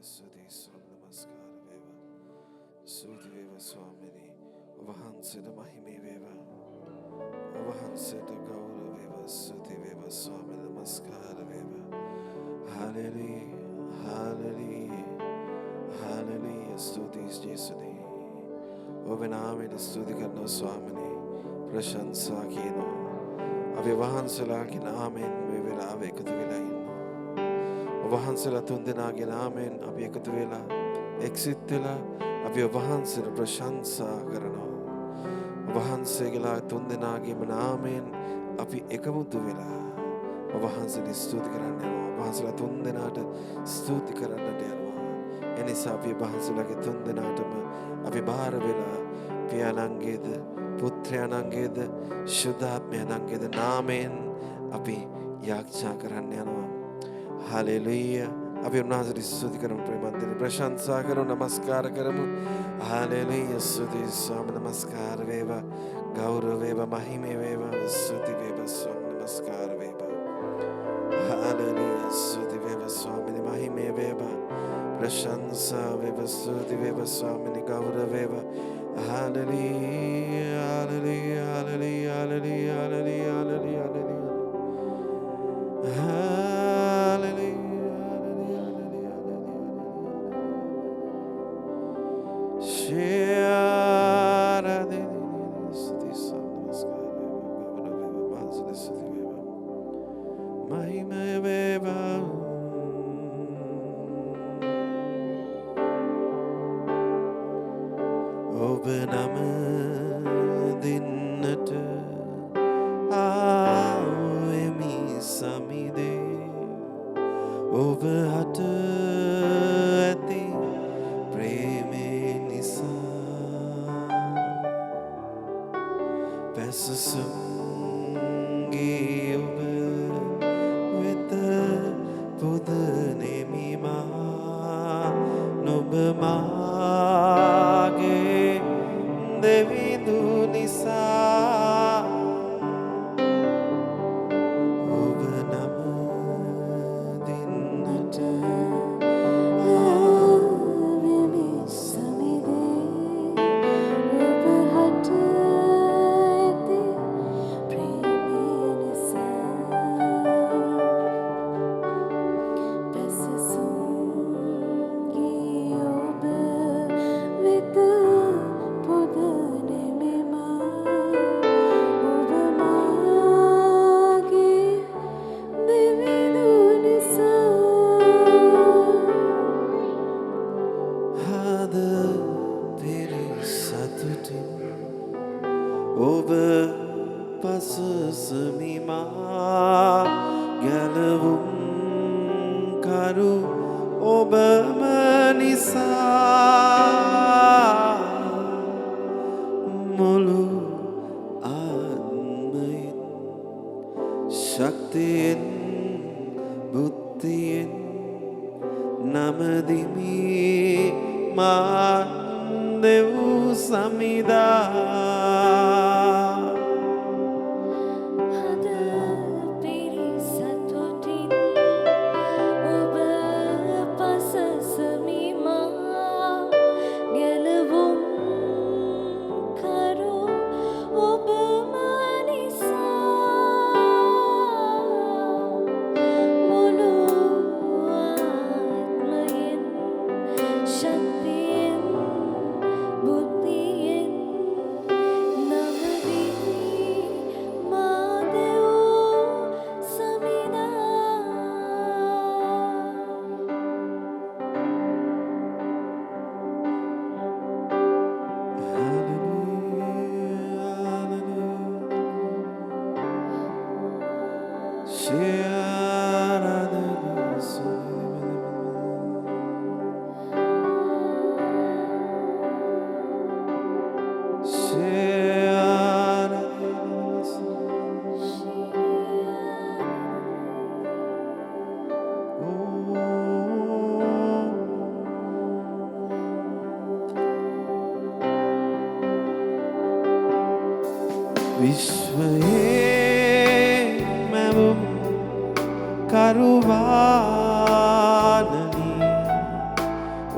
Sudi Swam Namaskar Veva Sudi Veva Swamini Vahansita Mahimi Veva Vahansita Gaura Veva Sudi Veva Swami Namaskar Veva Hallelujah Hallelujah Hallelujah Sudi Jesudi Ovenamida Sudi Karno Swamini Prashansa Kino Avivahansala Kina Amen Vevela Avekatu Vilayin වහන්සේලා තුන් දෙනාගේ නාමයෙන් අපි එකතු වෙලා exit වෙලා අපි වහන්සේට ප්‍රශංසා කරනවා. වහන්සේගේලා තුන් දෙනාගේම නාමයෙන් අපි එකමුතු වෙලා වහන්සේට ස්තුති කරන්න යනවා. වහන්සේලා තුන් දෙනාට ස්තුති කරන්නට යනවා. එනිසා අපි වහන්සේලාගේ තුන් දෙනාටම අපි බාර වෙලා පියාණන්ගේද පුත්‍රයාණන්ගේද ශුද්ධාත්මයාණන්ගේද නාමයෙන් අපි යාඥා කරන්න යනවා. Hallelujah. Abi unazari sudi karamu premandini prashansa karamu namaskar karamu. Hallelujah. Sudi swam namaskar veva gaurav veva mahime veva sudi veva swam namaskar veva. Hallelujah. Sudi veva swamini mahime veva prashansa veva sudi veva swamini gaurav veva. Hallelujah. Hallelujah. Hallelujah. Hallelujah. Hallelujah. Hallelujah. Hallelujah.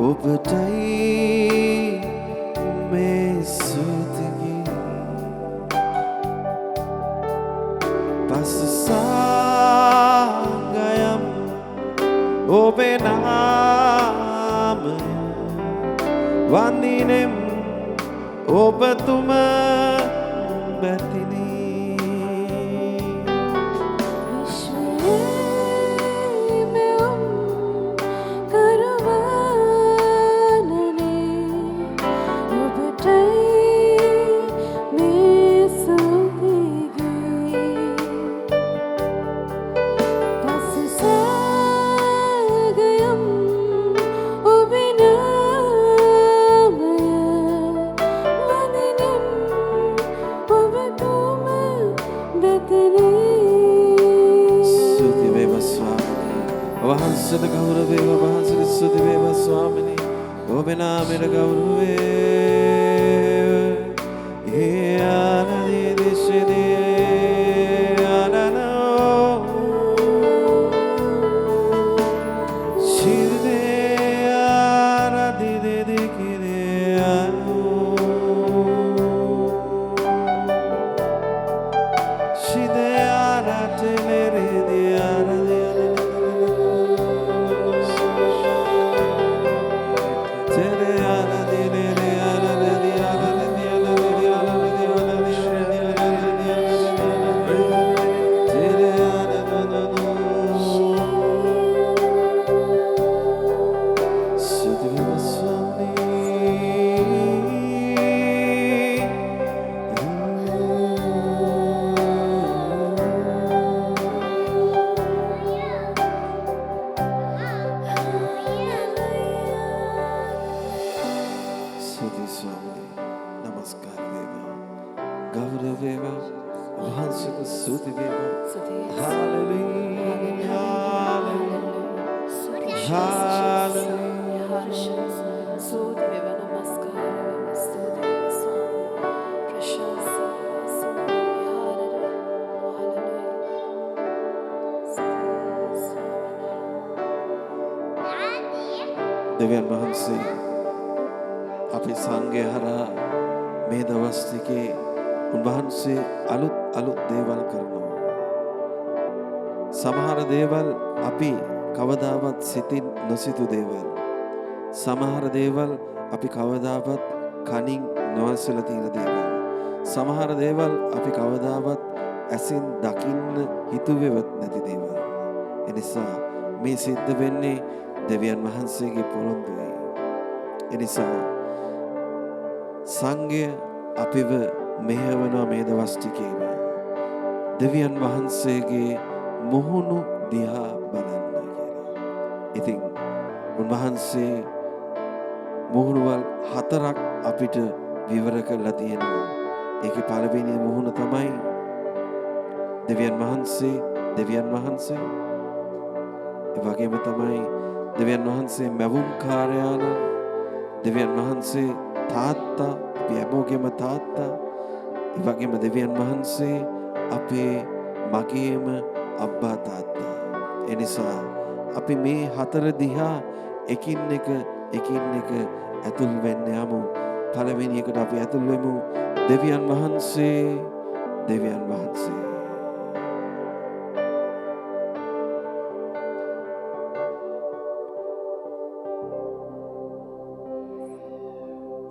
ඔබටයි මේ සුතිගි පසුසාගයම් ඔබේ නාමය වඳිනෙම් ඔබතුම බැතිනි වහන්සේට ගෞරව වේවා වහන්සේට ස්තුති වේවා ස්වාමිනේ ඔබේ නාමයට ගෞරව වේවා ඒ ආනන්දේ දේශේ ආනනෝ ශිරේ ආරදි දේ කිරේ ශිදේ ආරතේ රේ ආරදි දෙවියන් වහන්සේ අපේ සංඝය හරහා මේ දවස් ටිකේ උන්වහන්සේ අලුත් දේවල් කරනවා. සමහර දේවල් අපි කවදාවත් සිතින් නොසිතු දේවල්. සමහර දේවල් අපි කවදාවත් කනින් නොඇසලා තියෙන දේවල්. සමහර දේවල් අපි කවදාවත් ඇසින් දකින්න හිතුවේවත් නැති දේවල්. එනිසා මේ සිද්ධ වෙන්නේ දෙවියන් වහන්සේගේ පොරොන්දුයි. එනිසා සංඝය අපිව මෙහෙවනවා මේ දවස් ටිකේම දෙවියන් වහන්සේගේ මුහුණු දිහා බලන්න කියලා. ඉතින් උන්වහන්සේ මුහුණුවල් 4ක් අපිට විවර කරලා තියෙනවා. ඒකේ පළවෙනි මුහුණ තමයි දෙවියන් වහන්සේ. ඒ වගේම තමයි දෙවියන් වහන්සේ මැවුම් කාර්යාලය. දෙවියන් වහන්සේ තාත්තා, අපි හැමෝගෙම තාත්තා. ඒ වගේම දෙවියන් වහන්සේ අපේ මගේම අබ්බා තාත්තා. ඒ නිසා අපි මේ 4 දිහා එකින් එක ඇතුල් වෙන්න යමු. පළවෙනි එකට අපි ඇතුල් වෙමු. දෙවියන් වහන්සේ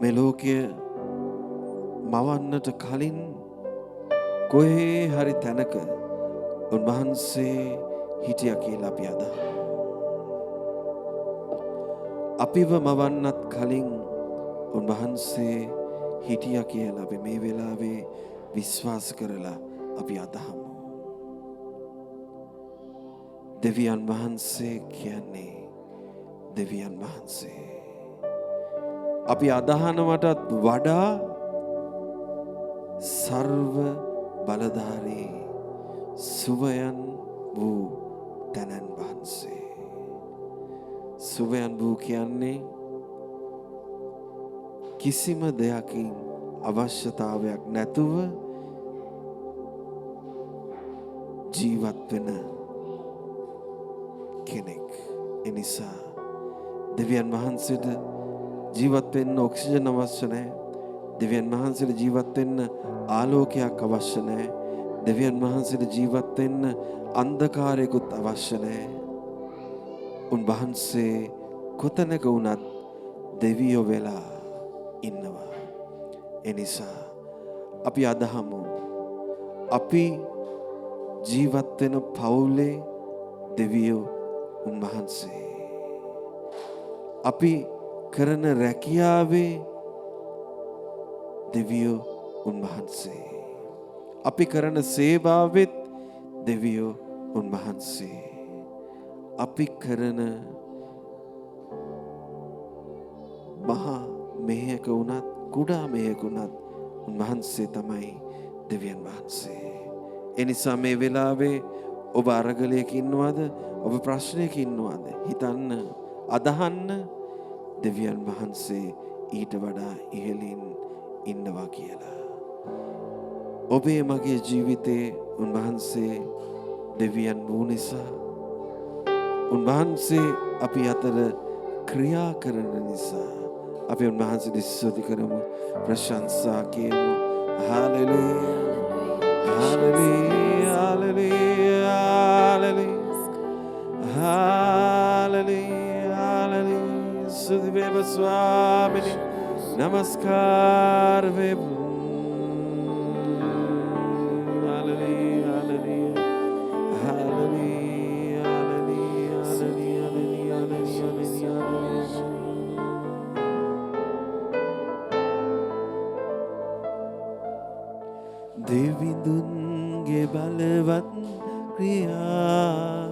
මේ ලෝකය මවන්නට කලින් කොහේ හරි තැනක උන්වහන්සේ හිටියා කියලා අපි අදහනවා. අපිව මවන්නත් කලින් උන්වහන්සේ හිටියා කියලා අපි මේ වෙලාවේ විශ්වාස කරලා අපි අදහමු. දෙවියන් වහන්සේ කියන්නේ දෙවියන් වහන්සේ. අපි අදහනවටත් වඩා සර්ව බලධාරී සුවයන් වූ තැනන් වහන්සේ. සුවයන් වූ කියන්නේ කිසිම දෙයකින් අවශ්‍යතාවයක් නැතුව ජීවත් වෙන කෙනෙක්. එනිසා දෙවියන් වහන්සේට ජීවත් වෙන්න ඔක්සිජන් අවශ්‍ය නැහැ. දෙවියන් වහන්සේට ජීවත් වෙන්න ආලෝකයක් අවශ්‍ය නැහැ. දෙවියන් වහන්සේට ජීවත් වෙන්න අන්ධකාරයකුත් අවශ්‍ය නැහැ. උන්වහන්සේ කොතැනක වුණත් දෙවියෝ වෙලා ඉන්නවා. ඒ නිසා අපි අදහමු අපි ජීවත් වෙන පවුලේ දෙවියෝ උන්වහන්සේ. අපි කරන රැකියාවේ දෙවියෝ උන්වහන්සේ. අපි කරන සේවාවෙත් දෙවියෝ උන්වහන්සේ. අපි කරන මහා මෙහෙයක වුණත් කුඩා මෙහෙයක වුණත් උන්වහන්සේ තමයි දෙවියන් වහන්සේ. ඒ නිසා මේ වෙලාවේ ඔබ අරගලයක ඉන්නවද? ඔබ ප්‍රශ්නයක ඉන්නවද? හිතන්න, අදහන්න දෙවියන් වහන්සේ ඊට වඩා ඉහළින් ඉන්නවා කියලා. ඔබේ මගේ ජීවිතේ උන්වහන්සේ දෙවියන් වූ නිසා, උන්වහන්සේ අපි අතර ක්‍රියා කරන නිසා අපි උන්වහන්සේට ස්තුති කරමු, ප්‍රශංසා කියමු. Hallelujah, hallelujah, hallelujah, hallelujah, hallelujah. ස්තුති වේවා ස්වාමිනේ, නමස්කාර වේවා. දෙවිඳුන්ගේ බලවත් ක්‍රියා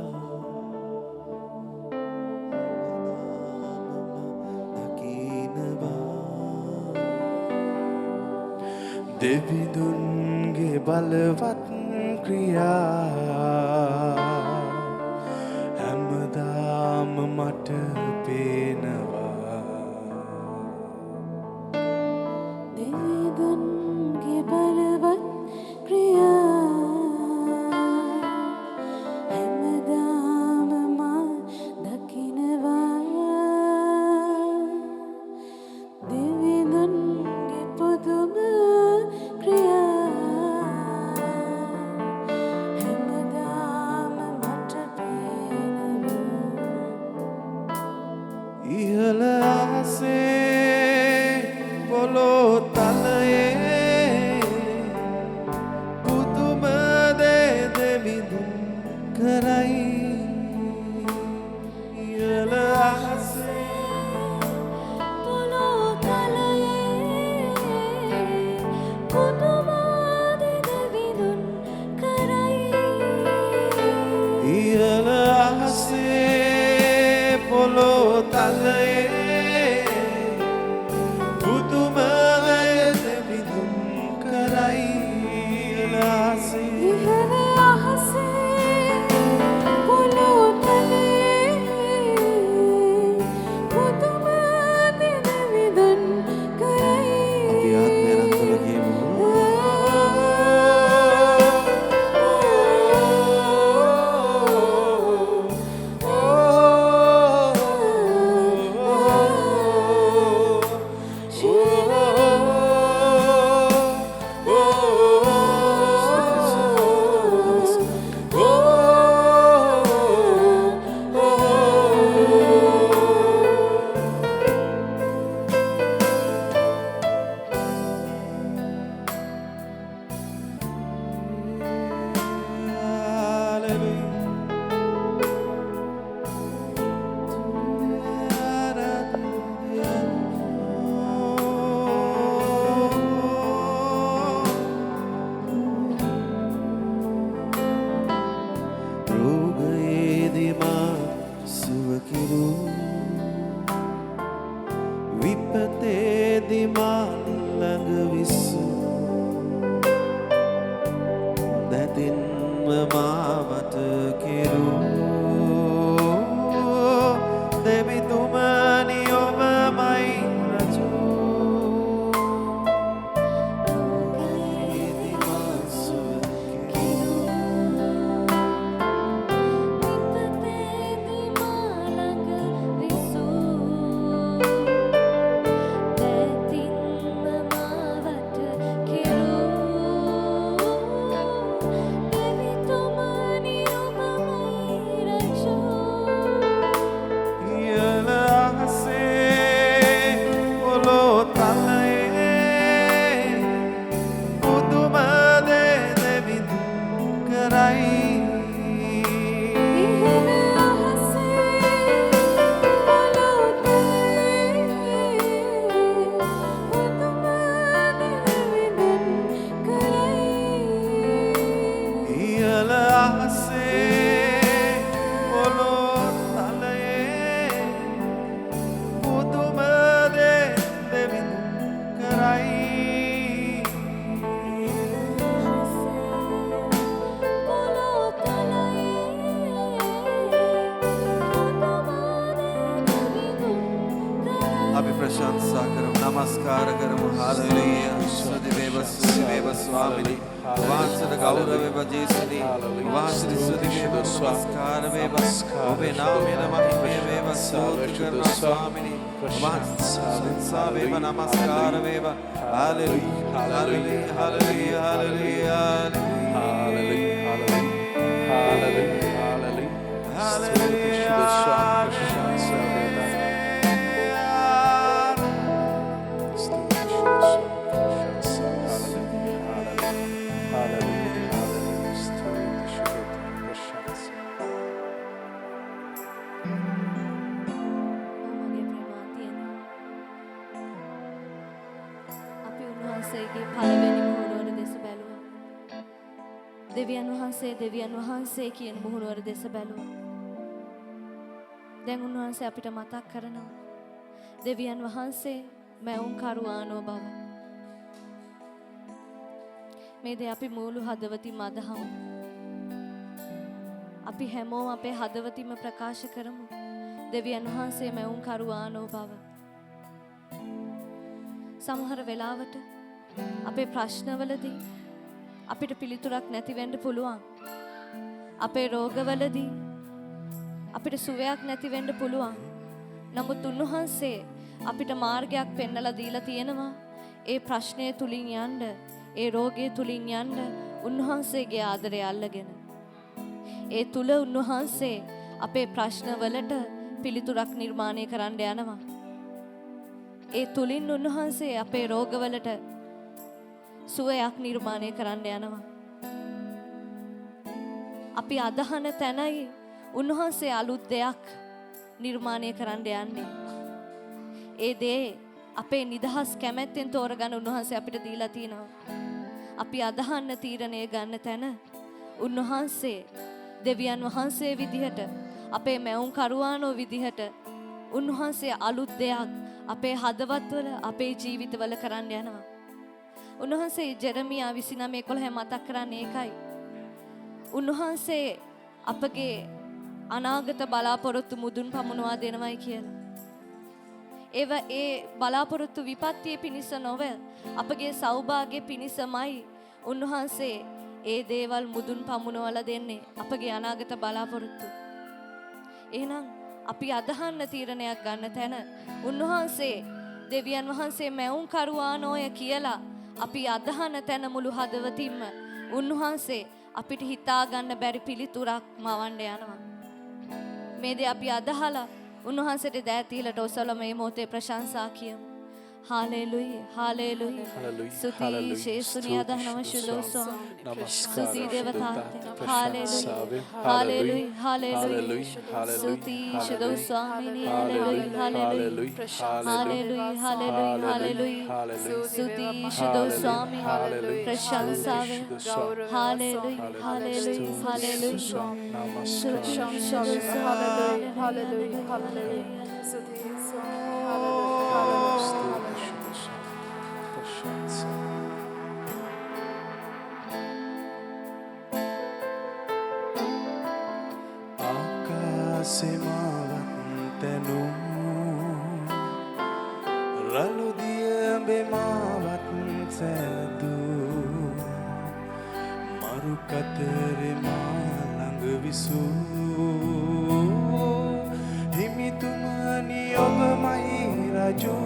දකිනවා. දෙවිඳුන්ගේ බලවත් ක්‍රියා හැමදාම මට පේනවා. දෙවිඳුන්ගේ බලවත් ක්‍රියා හැමදාම මා දකිනවා. දෙවිඳුන්ගේ පුදුම ක්‍රියා හැමදාම මට පේනවා. ඉහළ ආසේ පොළොව තලයේ පුදුම දේ දෙවිඳුන් කරයි. ඉහළ ආසේ පොළොව තලයේ පුදුම දේ දෙවිඳුන් කරයි. ඉහළ ආසේ පොළොව තලයේ පුදුම දේ දෙවිඳුන් කරයි. ඉහළ ආසේ ඉහළ අහසේ පොළොව තලයේ පුදුම දේ දෙවිඳුන් කරයි. අපි ආත්මය රඳවල කියමු. රෝගයේදී මා සුව කිරු, විපතේදී මා ළඟ විසු, නැතින්ම මාවට කෙරු. දෙවිතුමනි ඔබමයි රජු. රෝගයේදී මා සුව කිරු, විපතේදී මා ළඟ විසූ, නමස්කාර කරමු. හාලෙලූයා. ස්තුති වේවා ස්වාමිනේ. වාසන ගෞරව වේවා ජේසුනි. වාසන ස්තුති වේවා නමස්කාර වේවා. ඔබේ නාමයට මහිමය වේවා. ස්තුති කරනවා ස්වාමිනේ. වාසන වේවා නමස්කාර වේවා. හාලෙලූයා. හාලෙලූයා. හාලෙලූයා. දෙවියන් වහන්සේ කියන මුහුණුවර දෙස බැලුවා. දැන් උන්වහන්සේ අපිට මතක් කරනවා දෙවියන් වහන්සේ මැවුම් කරුවානෝ බව. මේ දේ අපි මූළු හදවතින්ම අදහමු. අපි හැමෝම අපේ හදවතින්ම ප්‍රකාශ කරමු දෙවියන් වහන්සේ මැවුම් කරුවානෝ බව. සමහර වෙලාවට අපේ ප්‍රශ්නවලදී අපිට පිළිතුරක් නැති වෙන්න පුළුවන්. අපේ රෝගවලදී අපිට සුවයක් නැති වෙන්න පුළුවන්. නමුත් උන්වහන්සේ අපිට මාර්ගයක් පෙන්වලා දීලා තියෙනවා. ඒ ප්‍රශ්නය තුලින් යන්න, ඒ රෝගය තුලින් යන්න උන්වහන්සේගේ ආදරය අල්ලගෙන. ඒ තුල උන්වහන්සේ අපේ ප්‍රශ්නවලට පිළිතුරක් නිර්මාණය කරන්න යනවා. ඒ තුලින් උන්වහන්සේ අපේ රෝගවලට සුවයක් නිර්මාණය කරන්න යනවා. අපි අදහන තැනයි උන්වහන්සේ අලුත් දෙයක් නිර්මාණය කරන්න යන්නේ. ඒ දේ අපේ නිදහස් කැමැත්තෙන් තෝරගන්න උන්වහන්සේ අපිට දීලා තියෙනවා. අපි අදහන්න තීරණය ගන්න තැන උන්වහන්සේ දෙවියන් වහන්සේ විදිහට, අපේ මැවුම් කරුවානෝ විදිහට උන්වහන්සේ අලුත් දෙයක් අපේ හදවත්වල, අපේ ජීවිතවල කරන්න යනවා. උන්වහන්සේ ජෙරමියා 29:11 මතක් කරන්නේ ඒකයි. උන්වහන්සේ අපගේ අනාගත බලාපොරොත්තු මුදුන් පමුණවා දෙනවයි කියලා. ඒ බලාපොරොත්තු විපත්තිය පිණිස නොව අපගේ සෞභාග්‍ය පිණිසමයි උන්වහන්සේ ඒ දේවල් මුදුන් පමුණවලා දෙන්නේ, අපගේ අනාගත බලාපොරොත්තු. එහෙනම් අපි අදහන්න තීරණයක් ගන්න තැන උන්වහන්සේ දෙවියන් වහන්සේ මැවුම් කරුවානෝය කියලා අපි අදහන තැන මුළු හදවතින්ම උන්වහන්සේ අපිට හිතා ගන්න බැරි පිළිතුරක් මවන්න යනවා. මේ දේ අපි අදහලා උන්වහන්සේට දෑතිලට ඔසවලා මේ මොහොතේ ප්‍රශංසා කියමු. हालेलुया हालेलुया स्तुति यीशु आराधना शुद्धोसो स्तुति देवता हालेलुया हालेलुया हालेलुया स्तुति शुद्धोसो आमीन hallelujah hallelujah hallelujah hallelujah hallelujah स्तुति शुद्धोसो आमीन प्रशंसा हालेलुया हालेलुया हालेलुया स्तुति शुद्धोसो हालेलुया हालेलुया हालेलुया स्तुति ආකාසෙමාවත්තනු රළුදිය බෙමාවත් සැදු මරු කතරේ මා ළඟ විසූ හිමිතුමනි ඔබමයි රජු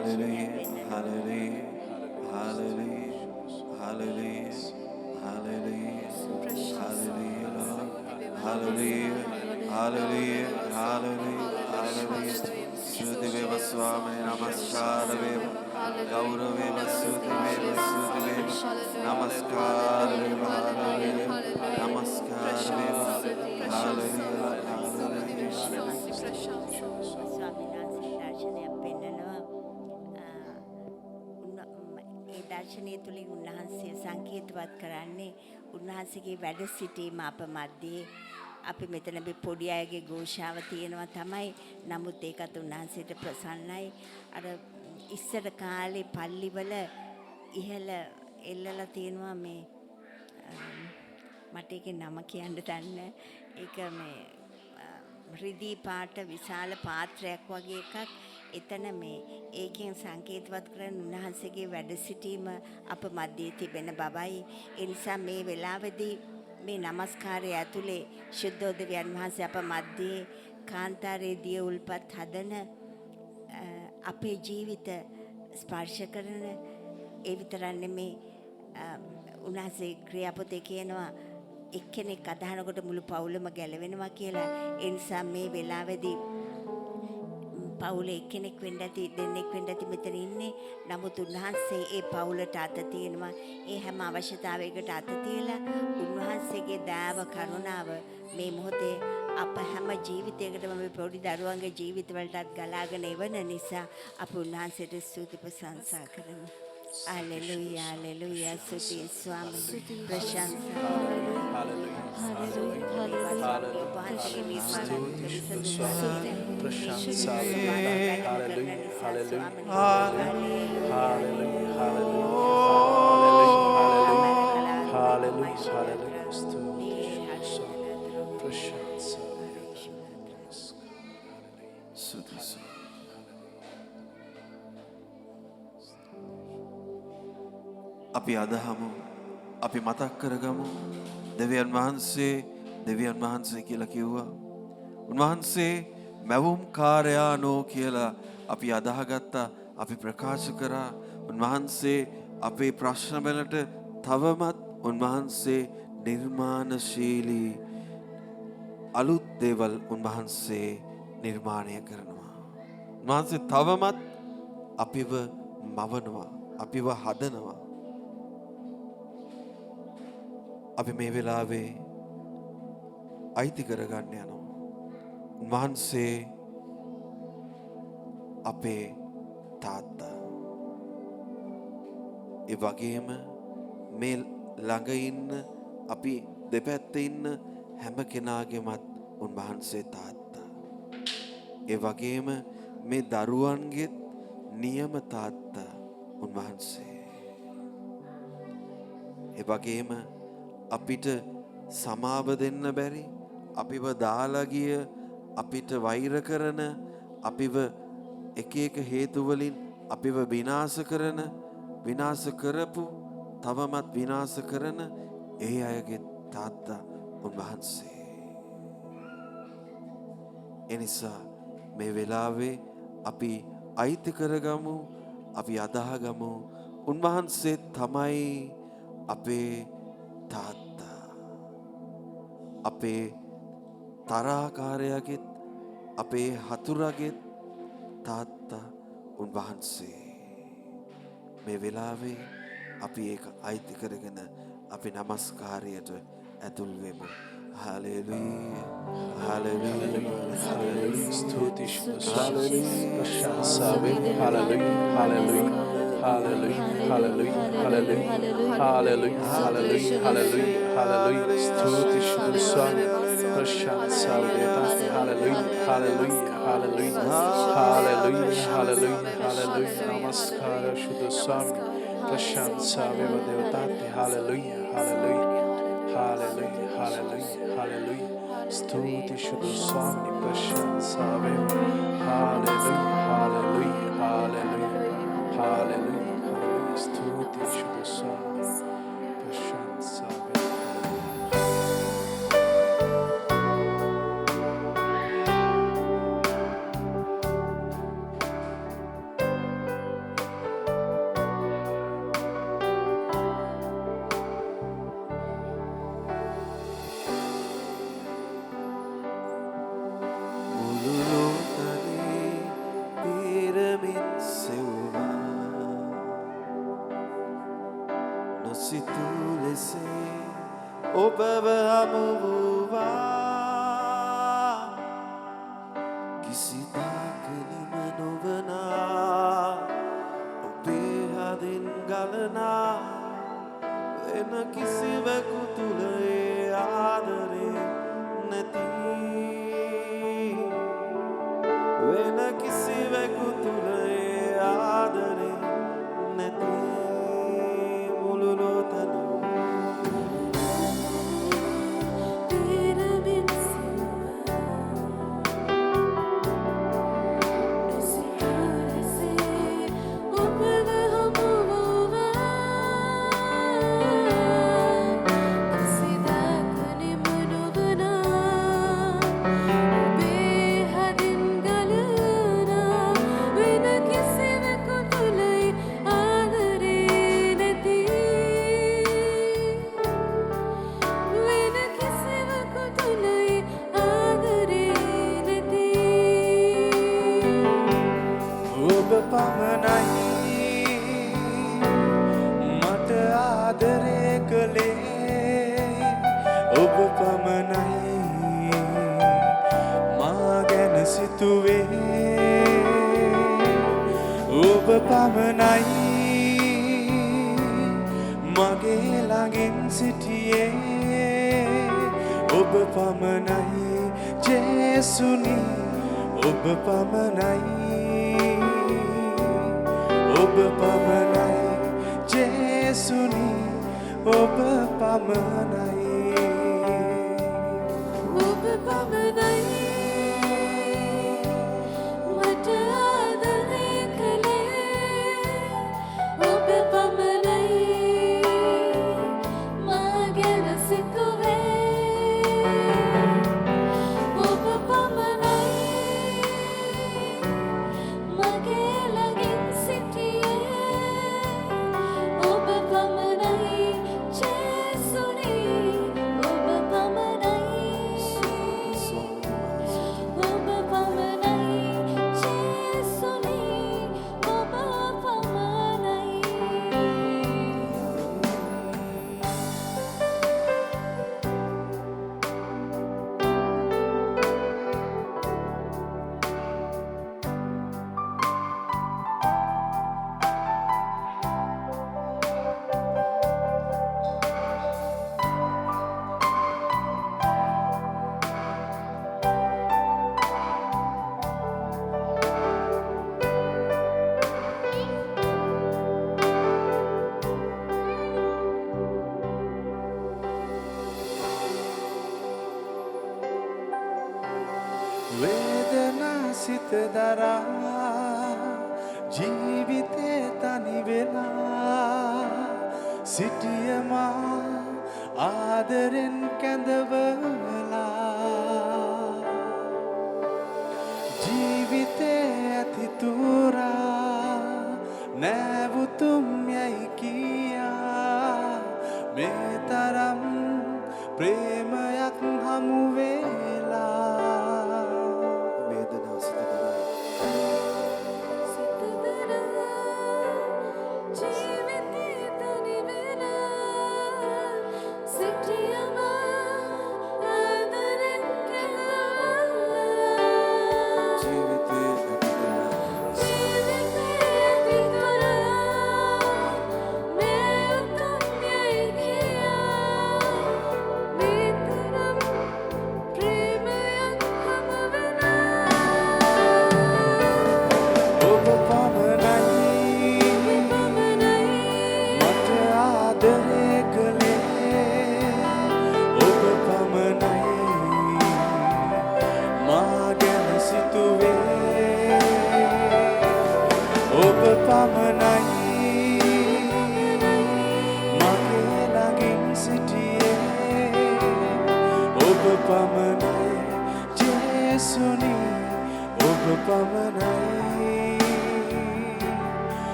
Hallelujah. Hallelujah. Hallelujah. Hallelujah. Hallelujah. Hallelujah, Lord. Hallelujah. Hallelujah. Hallelujah. Hallelujah. Shruti Veva Swami Namaskara Veva. Gaura Veva Shruti Veva Shruti Veva. Namaskara Veva. Hallelujah. Namaskara Veva. Hallelujah. Hallelujah. ස්වාමීන් වහන්සේ දර්ශනයක් පෙන්නනවා. ඒ දර්ශනය තුළින් උන්වහන්සේ සංකේතවත් කරන්නේ උන්වහන්සේගේ වැඩ සිටීම අප මැද්දේ. අපි මෙතන පොඩි අයගේ ഘോഷාව තියෙනවා තමයි. නමුත් ඒකත් උන්වහන්සේට ප්‍රසන්නයි. අර ඉස්සර කාලේ පල්ලිවල ඉහළ එල්ලලා තියෙනවා මේ මට ඒකේ නම කියන්න දන්නේ. ඒක මේ රිදී පාට විශාල පාත්‍රයක් වගේ එකක්. එතන මේ ඒකෙන් සංකේතවත් කරන උන්වහන්සේගේ වැඩ සිටීම අප මැදේ තිබෙන බවයි. ඒ නිසා මේ වෙලාවේදී මේ নমස්කාරය ඇතුලේ ශුද්ධෝදයන් වහන්සේ අප මැදේ කාන්තාරයේ දිය උල්පත් හදන අපේ ජීවිත ස්පර්ශ කරන ඒ විතරක් නෙමේ උන්වහන්සේ ක්‍රියාපොතේ කියනවා එක්කෙනෙක් අදහනකොට මුළු පවුලම ගැලවෙනවා කියලා. ඒ නිසා මේ වෙලාවේදී පවුලේ එක්කෙනෙක් වෙන්න ඇති දෙන්නෙක් වෙන්න ඇති මෙතන ඉන්නේ. නමුත් උන්වහන්සේ ඒ පවුලට අත තියෙනවා. ඒ හැම අවශ්‍යතාවයකට අත තියලා උන්වහන්සේගේ දයාව කරුණාව මේ මොහොතේ අප හැම ජීවිතයකටම මේ පොඩි දරුවන්ගේ ජීවිතවලටත් ගලාගෙන එවන නිසා අප උන්වහන්සේට ස්තුති ප්‍රශංසා කරමු. Hallelujah, hallelujah, Suti Swami, Prashansa. අපි අදහමු අපි මතක් කරගමු දෙවියන් වහන්සේ කියලා කිව්වා. උන්වහන්සේ මැවුම් කාර්යානෝ කියලා අපි අදහගත්තා. අපි ප්‍රකාශ කරා. උන්වහන්සේ අපේ ප්‍රශ්න වලට තවමත් උන්වහන්සේ නිර්මාණශීලී අලුත් දේවල් උන්වහන්සේ නිර්මාණය කරනවා. උන්වහන්සේ තවමත් අපිව මවනවා. අපිව හදනවා. අපි මේ වෙලාවේ අයිති කරගන්න යනවා. උන්වහන්සේ අපේ තාත්තා. ඒ වගේම මේ ළඟ ඉන්න අපි දෙපැත්තේ ඉන්න හැම කෙනාගේමත් උන්වහන්සේ තාත්තා. ඒ වගේම මේ දරුවන්ගේත් නියම තාත්තා උන්වහන්සේ. ඒ වගේම අපිට සමාව දෙන්න බැරි, අපිව දාලා ගිය, අපිට වෛර කරන, අපිව එක එක හේතු වලින් අපිව විනාශ කරන, විනාශ කරපු, තවමත් විනාශ කරන ඒ අයගේ තාත්තා උන්වහන්සේ. එනිසා මේ වෙලාවේ අපි අයිති කරගමු, අපි අදහගමු උන්වහන්සේ තමයි අපේ තාත්තා. අපේ තරහකාරයාගෙත් අපේ හතුරගෙත් තාත්තා උන්වහන්සේ. මේ වෙලාවේ අපි ඒක අයිති කරගෙන අපි නමස්කාරයට ඇතුල් වෙමු. Hallelujah. Hallelujah. Hallelujah. Stuti Hallelujah. Hallelujah. Hallelujah. Hallelujah. Hallelujah. Hallelujah. Hallelujah. Hallelujah. Hallelujah. Hallelujah. Stuti Swami. Prashansa Veda. Hallelujah. Hallelujah. Hallelujah. Hallelujah. Hallelujah. Hallelujah. Namaskara Shuddha Swami. Prashansa Veda Devata. Hallelujah. Hallelujah. Hallelujah. Hallelujah. Hallelujah. Stuti Shuddha Swami. Prashansa Veda. Hallelujah. Hallelujah. Hallelujah. Hallelujah, hallelujah, stuti Shuddha Swami, Prashansa Veda. කිසිදාක නිම නොවනා ඔබේ හදින් ගලනා වෙන කිසිවෙකු තුළ ඒ ආදරේ නැති වෙන කිසිවෙකු තුළ ඒ ආදරේ නැති මුළු ලෝතන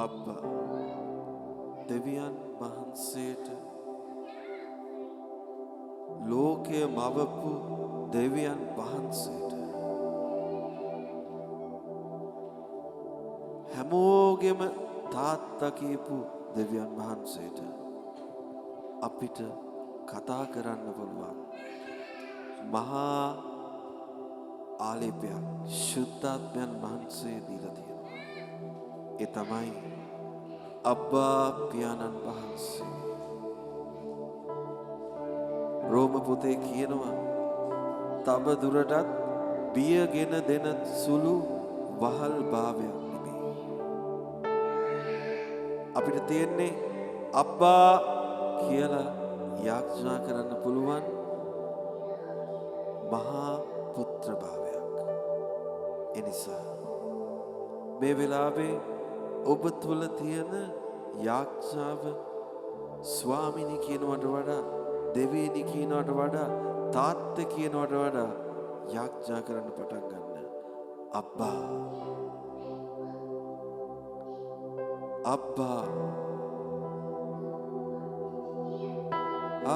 අබ්බා දෙවියන් වහන්සේට ලෝකය මවපු දෙවියන් වහන්සේට හැමෝගෙම තාත්තා කියපු දෙවියන් වහන්සේට අපිට කතා කරන්න පුළුවන් මහා ආලේපයක් ශුද්ධාත්මයන් වහන්සේ දීලා තියෙනවා. ඒ තමයි අබ්බා පියාණන් වහන්සේ. රෝම පොතේ කියනවා තව දුරටත් බියගෙන දෙන සුළු වහල් භාවයක් නෙමෙයි. අපිට තියෙන්නේ අබ්බා කියලා යාඥා කරන්න පුළුවන් මහා පුත්‍ර භාවයක්. එනිසා මේ වෙලාවේ ඔබ තුල තියෙන යාඥාව ස්වාමිනී කියනවට වඩා දෙවියනි කියනවට වඩා තාත්තා කියනවට වඩා යාඥා කරන්න පටන් ගන්න. අබ්බා අබ්බා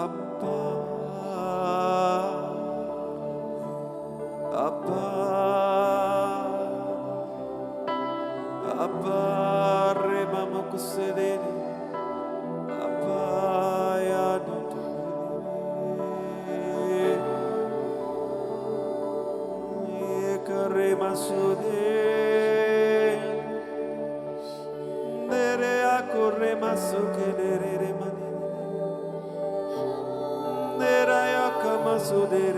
අබ්බා Abba rema makusedeni Abba ya nutu Yekare masude Nere akore masuke nere mani Nera yaka masude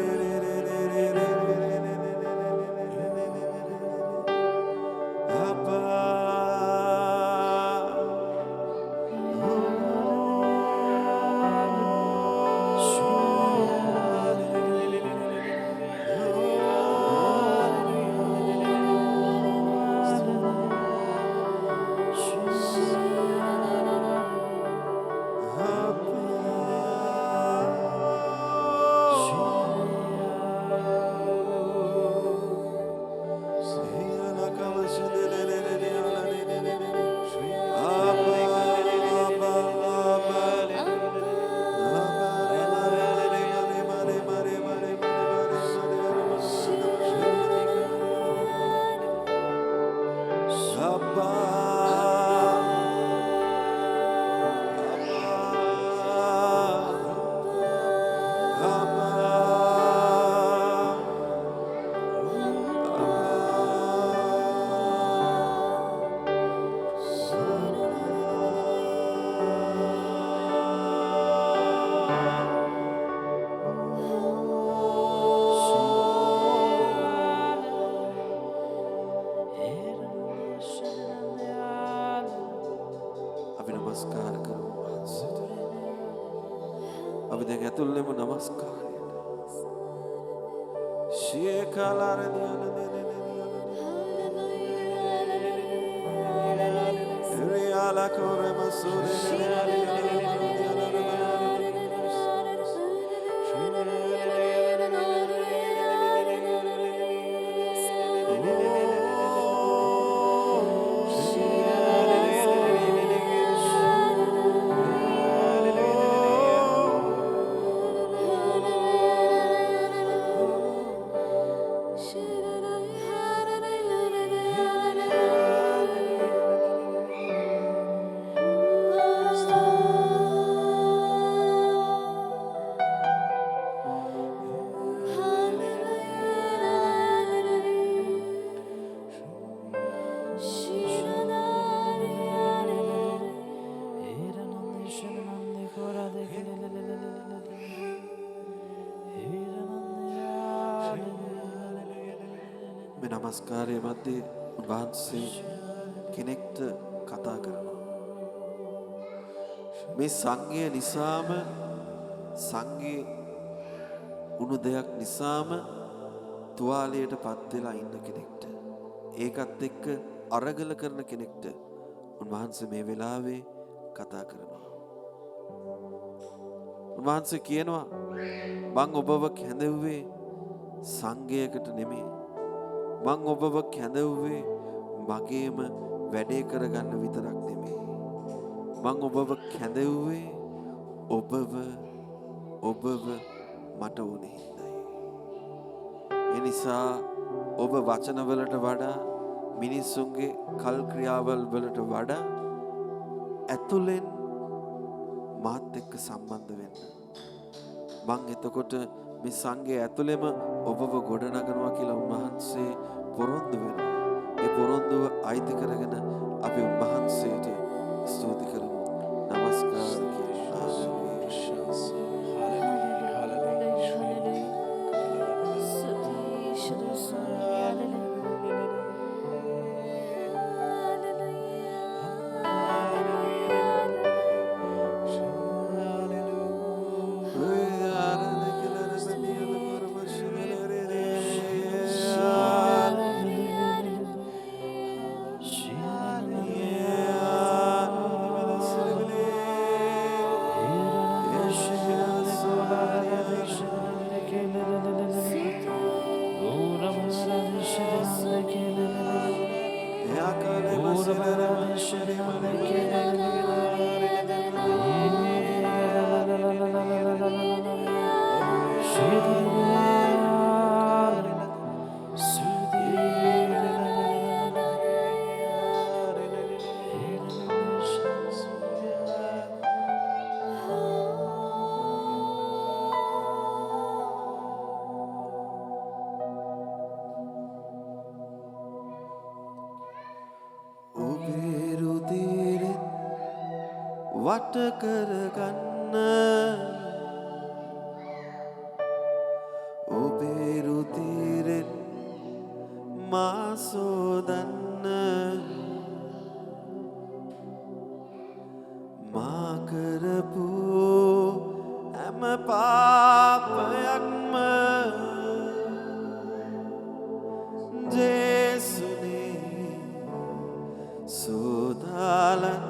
नमस्कार करो अब देंगे तुल्ले में नमस्कार शेखालारे रियाला कोरे मसूरे නමස්කාරය මැද්දේ උන්වහන්සේ කෙනෙක්ට කතා කරනවා. මේ සංඝය නිසාම සංඝේ උණු දෙයක් නිසාම තුවාලයට පත් වෙලා ඉන්න කෙනෙක්ට ඒකත් එක්ක අරගල කරන කෙනෙක්ට උන්වහන්සේ මේ වෙලාවේ කතා කරනවා. උන්වහන්සේ කියනවා මං ඔබව කැඳවුවේ සංඝයකට නෙමෙයි. මං ඔබව කැඳවුවේ මගේම වැඩේ කරගන්න විතරක් නෙමෙයි. මං ඔබව කැඳවුවේ ඔබව මට ඕනේ හින්දායි. ඒ නිසා ඔබ වචනවලට වඩා මිනිස්සුන්ගේ කල් ක්‍රියාවල් වලට වඩා ඇතුලෙන් මාත් එක්ක සම්බන්ධ වෙන්න. මං එතකොට මේ සංඝය ඇතුළෙම ඔබව ගොඩනගනවා කියලා උන්වහන්සේ පොරොන්දු වෙනවා. ඒ පොරොන්දුව අයිති කරගෙන අපි උන්වහන්සේට ස්තුති කරමු. නමස්කාර වට කරගන්න ඔබේ රුධිරෙන් මා සෝදන්න මා කරපු හැම පාපයක්ම ජේසුනේ සෝදාලන්න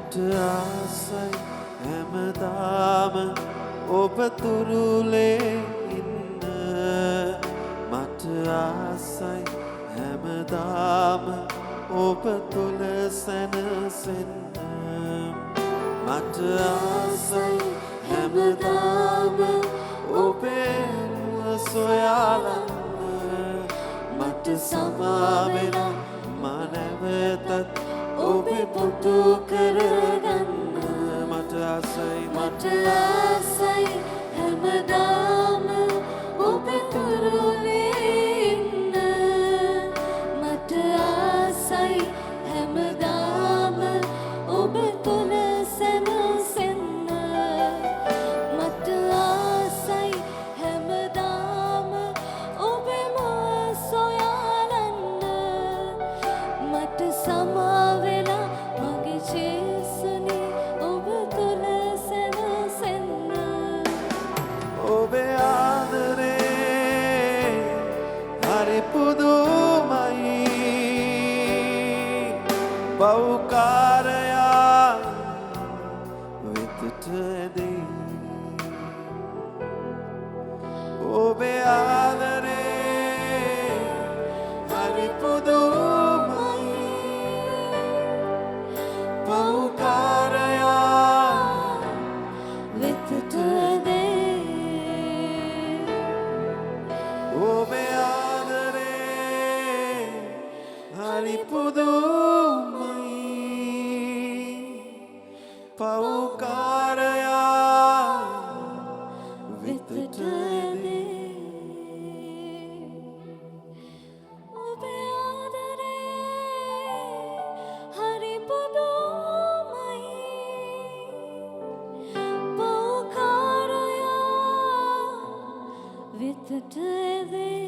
මට ආසයි හැමදාම ඔබ තුරුලේ ඉන්න මට ආසයි හැමදාම ඔබ තුල සැනසෙන්න මට ආසයි හැමදාම ඔබේ සොයාලන්න මට සමාවෙලා මනවතත් ඔබේ පුතු කරගන්න මට ආසයි හැමදාම ඔබේ තුරුලේ ඉන්න මට ආසයි හැමදාම ඔබ තුල සැනසෙන්න මට ආසයි හැමදාම ඔබේ සොයාලන්න මට සමාවෙලා මගේ ජේසුනේ ඔබ තුල සැනසෙන්න ඔබේ ආදරේ හරි පුදුමයි පව්කාරයා වෙතට ඇදී ඔබේ ආදරේ හරි පුදුමයි පව්කාරයා වෙතට ඇදී ඔබේ ආදරේ හරි පුදුමයි පව්කාරයා වෙතට ඇදී ඔබේ ආදරේ හරි පුදුමයි පව්කාරයා වෙතට ඇදී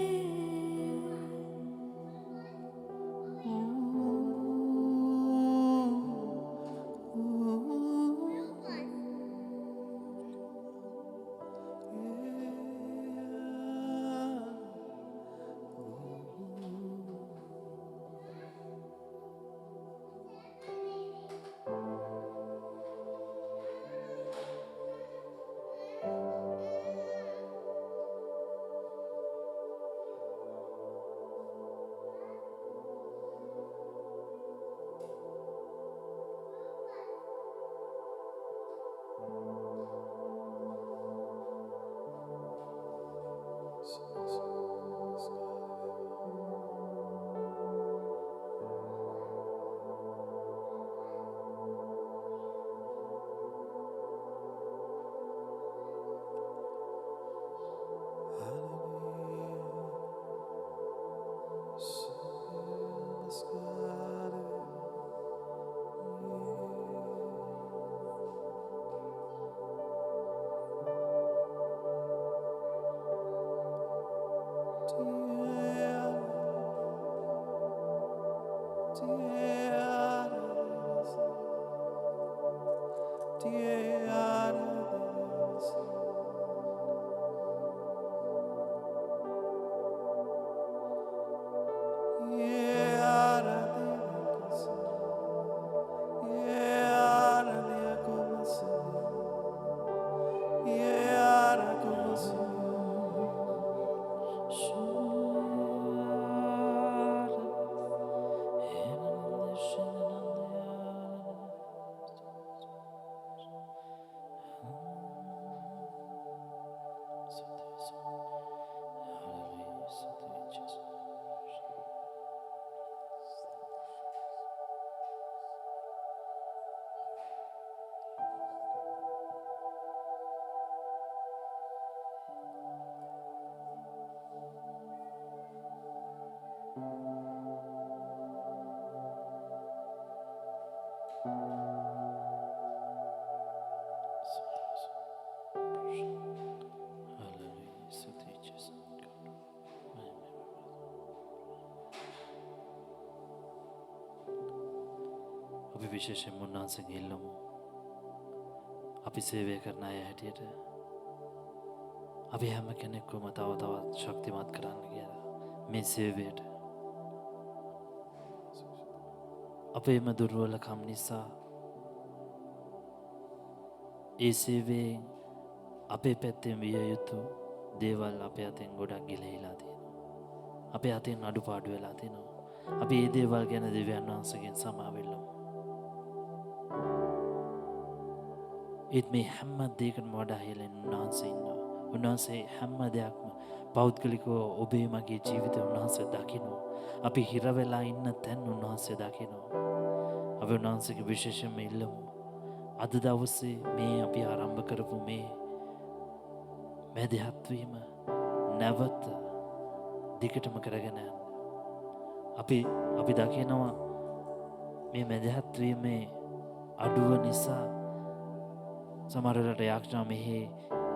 අපි විශේෂයෙන් උන්වහන්සේගෙන් ඉල්ලමු. අපි සේවය කරන අය හැටියට අපි හැම කෙනෙක්වම තව තවත් ශක්තිමත් කරන්න කියලා මේ සේවයට. අපේම දුර්වලකම් නිසා ඒ සේවයෙන් අපේ පැත්තෙන් විය යුතු දේවල් අපේ අතෙන් ගොඩක් ගිලහිලා තියෙනවා. අපේ අතෙන් අඩුපාඩු වෙලා තියෙනවා. අපි ඒ දේවල් ගැන දෙවියන් වහන්සේගෙන් සමාව ඉල්ලමු. ඒත් මේ හැම දෙයකටම වඩා හෙලෙන උන්වහන්සේ ඉන්නවා. උන්වහන්සේ හැම දෙයක්ම පෞද්ගලිකව ඔබේ මගේ ජීවිතය උන්වහන්සේ දකිනවා. අපි හිර වෙලා ඉන්න තැන් උන්වහන්සේ දකිනවා. අපි උන්වහන්සේගේ විශේෂයෙන්ම ඉල්ලමු. අද දවසේ මේ අපි ආරම්භ කරපු මේ මැදිහත් වීම නැවත දිගටම කරගෙන යන්න. අපි දකිනවා මේ මැදිහත් වීමේ අඩුව නිසා සමහර වෙලාවට යාඥා මෙහි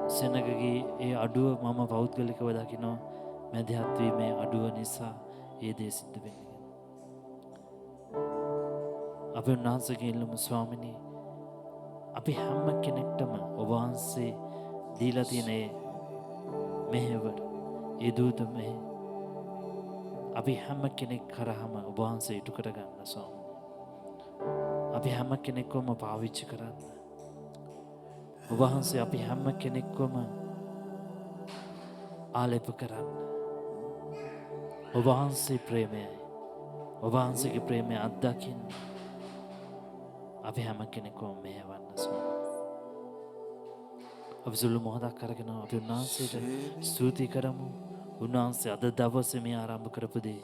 සෙනගගේ ඒ අඩුව මම පෞද්ගලිකව දකිනවා. මැදිහත් වීමේ අඩුව නිසා ඒ දේ සිද්ධ වෙන්නේ. අපි උන්වහන්සේගෙන් ඉල්ලමු ස්වාමිනී, අපි හැම කෙනෙක්ටම ඔබ වහන්සේ දීලා තියෙන මෙහෙවර ඒ දූතමේ අපි හැම කෙනෙක් කරාම ඔබ වහන්සේ ඉටු කරගන්න ස්වාමී. අපි හැම කෙනෙක්වම පාවිච්චි කරන්න. ඔබ වහන්සේ අපි හැම කෙනෙක්වම ආලේප කරන්න. ඔබ වහන්සේ ප්‍රේමයයි. ඔබ වහන්සේගේ ප්‍රේමය අත්දකින්න අපි හැම කෙනෙක්වම මෙහෙවන්න ස්වාමී. අපි සුළු මොහොතක් අරගෙන අපි උන්වහන්සේට ස්තුති කරමු. උන්වහන්සේ අද දවසේ මේ ආරම්භ කරපු දේ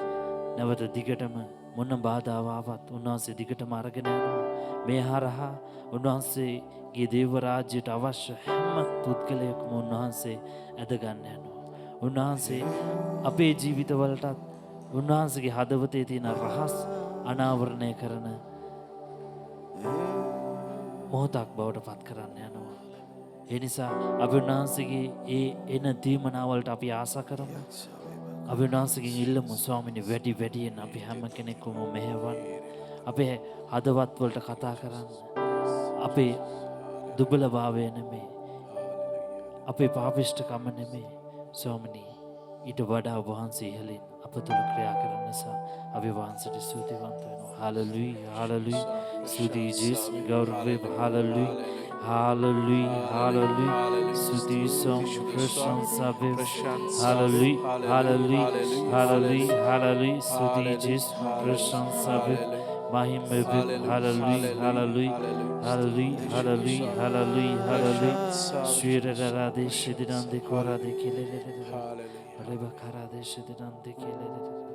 නැවත දිගටම මොන බාධාව ආවත් උන්වහන්සේ දිගටම අරගෙන යනවා. මේ හරහා උන්වහන්සේගේ දේව රාජ්‍යයට අවශ්‍ය හැම පුද්ගලයෙක්ම උන්වහන්සේ ඇද ගන්න යනවා. උන්වහන්සේ අපේ ජීවිතවලටත් උන්වහන්සේගේ හදවතේ තියෙන රහස් අනාවරණය කරන මොහොතක් බවට පත් කරන්න යනවා. ඒ නිසා අපි උන්වහන්සේගේ ඒ එන දීමනාවලට අපි ආසා කරමු. අපි උන්වහන්සේගෙන් ඉල්ලමු ස්වාමීනි, වැඩි වැඩියෙන් අපි හැම කෙනෙකුම මෙහෙවන්න. අපේ හදවත් වලට කතා කරන්න. අපේ දුබලභාවය නෙමෙයි, අපේ පාපිෂ්ඨකම නෙමෙයි ස්වාමීනි, ඊට වඩා ඔබ වහන්සේ ඉහළින් අප තුළ ක්‍රියා කරන නිසා අපි වහන්සේට ස්තුතිවන්ත වෙනවා. Hallelujah, hallelujah. ස්තුති ජේසුස්, ගෞරවය. Hallelujah, hallelujah, hallelujah, Stuti som Prashansa Viv, hallelujah, hallelujah, hallelujah, hallelujah, Stuti Jesus, Prashansa Viv, Mahim Viv, hallelujah, hallelujah, hallelujah, hallelujah, hallelujah, hallelujah, Shira Radhe Shidinande Korade Kile, hallelujah, Karade Shidinande Kile.